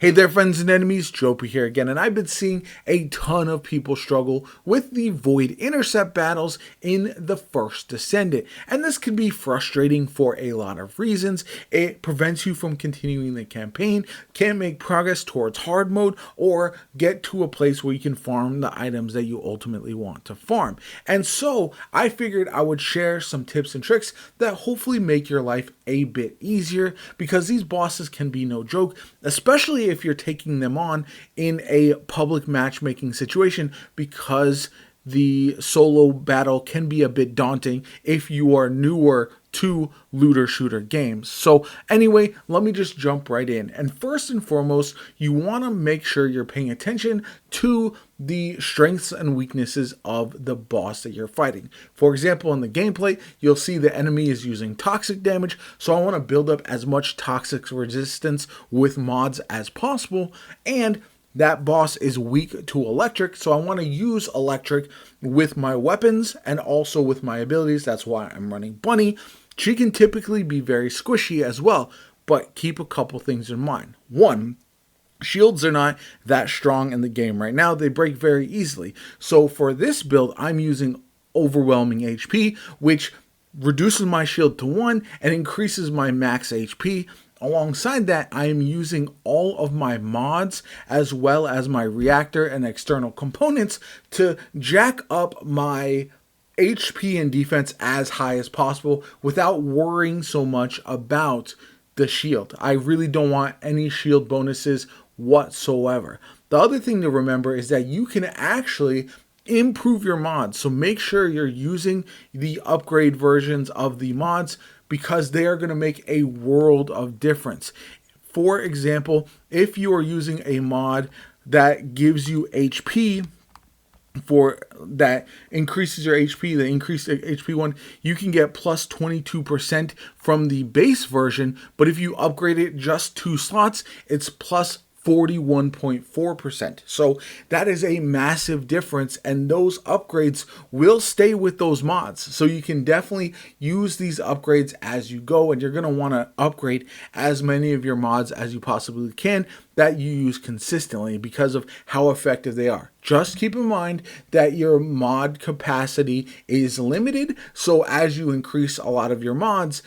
Hey there, friends and enemies, JoPa here again, and I've been seeing a ton of people struggle with the Void Intercept battles in the First Descendant, and this can be frustrating for a lot of reasons. It prevents you from continuing the campaign, can't make progress towards hard mode, or get to a place where you can farm the items that you ultimately want to farm. And so, I figured I would share some tips and tricks that hopefully make your life a bit easier, because these bosses can be no joke, especially if you're taking them on in a public matchmaking situation, because the solo battle can be a bit daunting if you are newer to looter shooter games. So anyway, let me just jump right in. And first and foremost, you want to make sure you're paying attention to the strengths and weaknesses of the boss that you're fighting. For example, in the gameplay, you'll see the enemy is using toxic damage, so I want to build up as much toxic resistance with mods as possible, and that boss is weak to electric, so I want to use electric with my weapons and also with my abilities. That's why I'm running Bunny. She can typically be very squishy as well, but keep a couple things in mind. One, shields are not that strong in the game right now. They break very easily. So for this build, I'm using overwhelming HP, which reduces my shield to 1 and increases my max HP. Alongside that, I am using all of my mods as well as my reactor and external components to jack up my HP and defense as high as possible without worrying so much about the shield. I really don't want any shield bonuses whatsoever. The other thing to remember is that you can actually improve your mods, so make sure you're using the upgrade versions of the mods, because they are going to make a world of difference. For example, if you are using a mod that gives you HP, that increases your HP, the increased HP one, you can get plus 22% from the base version, but if you upgrade it just 2 slots, it's plus 41.4%. So that is a massive difference, and those upgrades will stay with those mods. So you can definitely use these upgrades as you go, and you're going to want to upgrade as many of your mods as you possibly can that you use consistently because of how effective they are. Just keep in mind that your mod capacity is limited, so as you increase a lot of your mods,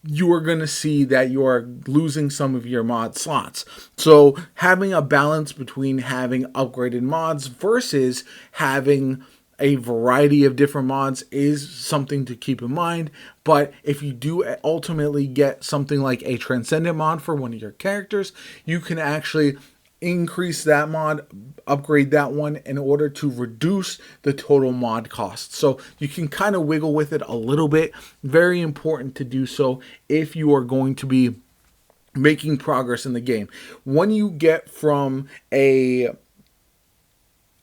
you are going to see that you are losing some of your mod slots. So having a balance between having upgraded mods versus having a variety of different mods is something to keep in mind. But if you do ultimately get something like a Transcendent mod for one of your characters, you can actually increase that mod, upgrade that one in order to reduce the total mod cost. So you can kind of wiggle with it a little bit. Very important to do so if you are going to be making progress in the game. When you get from a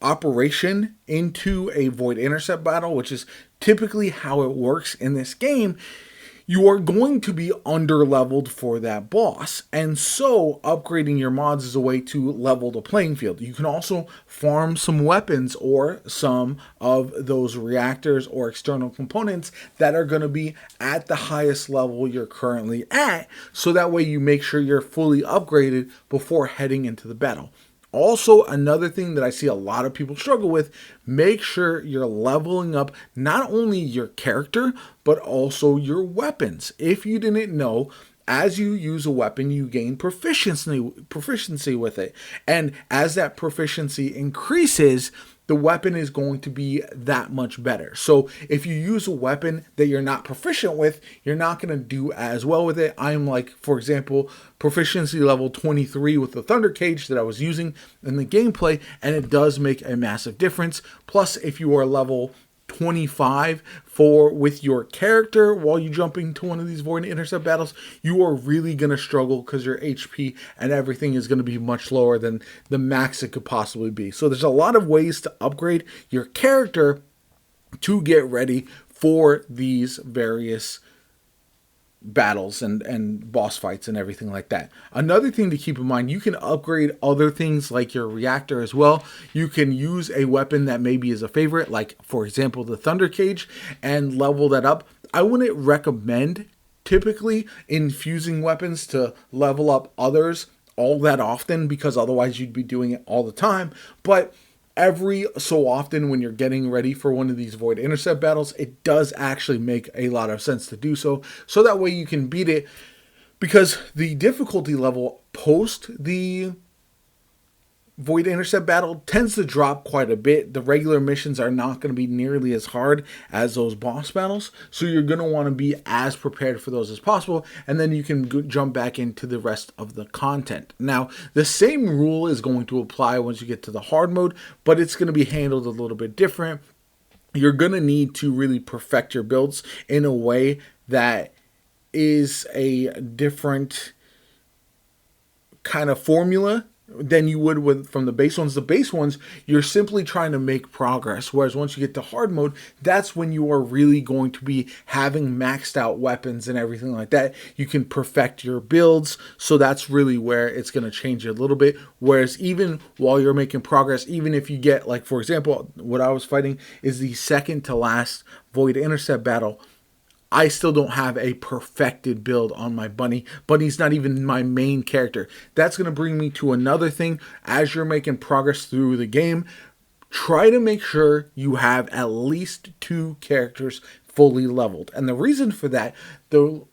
operation into a Void Intercept battle, which is typically how it works in this game, you are going to be under-leveled for that boss, and so upgrading your mods is a way to level the playing field. You can also farm some weapons or some of those reactors or external components that are going to be at the highest level you're currently at, so that way you make sure you're fully upgraded before heading into the battle. Also, another thing that I see a lot of people struggle with, make sure you're leveling up not only your character, but also your weapons. If you didn't know, as you use a weapon, you gain proficiency with it. And as that proficiency increases, the weapon is going to be that much better. So if you use a weapon that you're not proficient with, you're not going to do as well with it. I'm like, for example, proficiency level 23 with the Thunder Cage that I was using in the gameplay, and it does make a massive difference. Plus, if you are level 25 with your character while you jump into one of these Void Intercept battles, you are really going to struggle because your HP and everything is going to be much lower than the max it could possibly be. So there's a lot of ways to upgrade your character to get ready for these various battles and boss fights and everything like that. Another thing to keep in mind, you can upgrade other things like your reactor as well. You can use a weapon that maybe is a favorite, like for example the Thunder Cage, and level that up. I wouldn't recommend typically infusing weapons to level up others all that often, because otherwise you'd be doing it all the time. But every so often when you're getting ready for one of these Void Intercept battles, it does actually make a lot of sense to do so. So that way you can beat it, because the difficulty level post the Void Intercept battle tends to drop quite a bit. The regular missions are not going to be nearly as hard as those boss battles, so you're going to want to be as prepared for those as possible, and then you can jump back into the rest of the content. Now, the same rule is going to apply once you get to the hard mode, but it's going to be handled a little bit different. You're going to need to really perfect your builds in a way that is a different kind of formula than you would from the base ones. The base ones, you're simply trying to make progress. Whereas once you get to hard mode, that's when you are really going to be having maxed out weapons and everything like that. You can perfect your builds. So that's really where it's going to change a little bit. Whereas even while you're making progress, even if you get, like, for example, what I was fighting is the second to last Void Intercept battle, I still don't have a perfected build on my bunny. Bunny's not even my main character. That's going to bring me to another thing. As you're making progress through the game, try to make sure you have at least 2 characters fully leveled. And the reason for that, the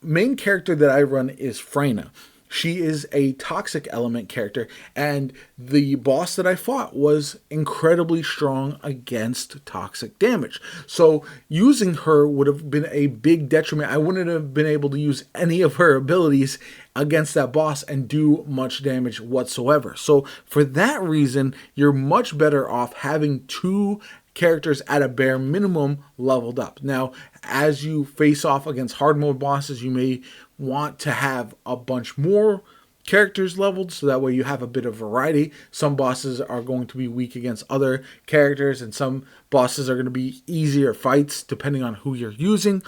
main character that I run is Freyna. She is a toxic element character, and the boss that I fought was incredibly strong against toxic damage. So using her would have been a big detriment. I wouldn't have been able to use any of her abilities against that boss and do much damage whatsoever. So for that reason, you're much better off having 2 characters at a bare minimum leveled up. Now, as you face off against hard mode bosses, you may want to have a bunch more characters leveled, so that way you have a bit of variety. Some bosses are going to be weak against other characters, and some bosses are going to be easier fights depending on who you're using.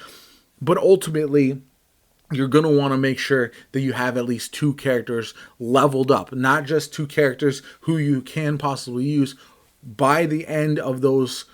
But ultimately, you're going to want to make sure that you have at least 2 characters leveled up, not just 2 characters who you can possibly use. By the end of those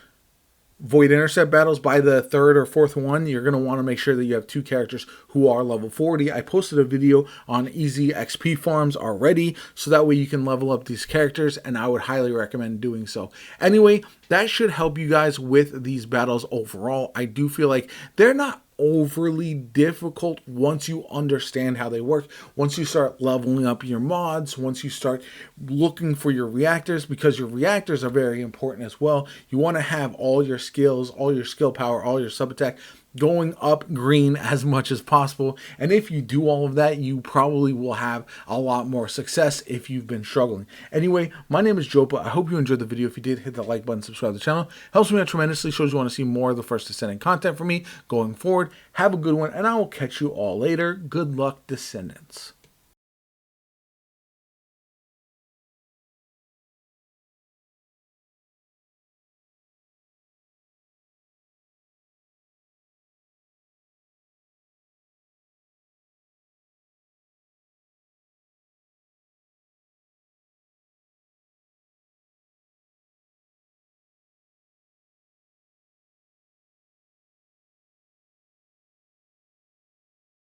Void Intercept battles, by the 3rd or 4th one, you're going to want to make sure that you have 2 characters who are level 40. I posted a video on easy XP farms already, so that way you can level up these characters, and I would highly recommend doing so. Anyway, that should help you guys with these battles overall. I do feel like they're not overly difficult once you understand how they work, once you start leveling up your mods, once you start looking for your reactors, because your reactors are very important as well. You want to have all your skills, all your skill power, all your sub attack going up green as much as possible. And if you do all of that, you probably will have a lot more success if you've been struggling. Anyway, my name is Jopa. I hope you enjoyed the video. If you did, hit the like button, subscribe to the channel. Helps me out tremendously, shows you want to see more of the First Descendant content from me going forward. Have a good one, and I will catch you all later. Good luck, Descendants.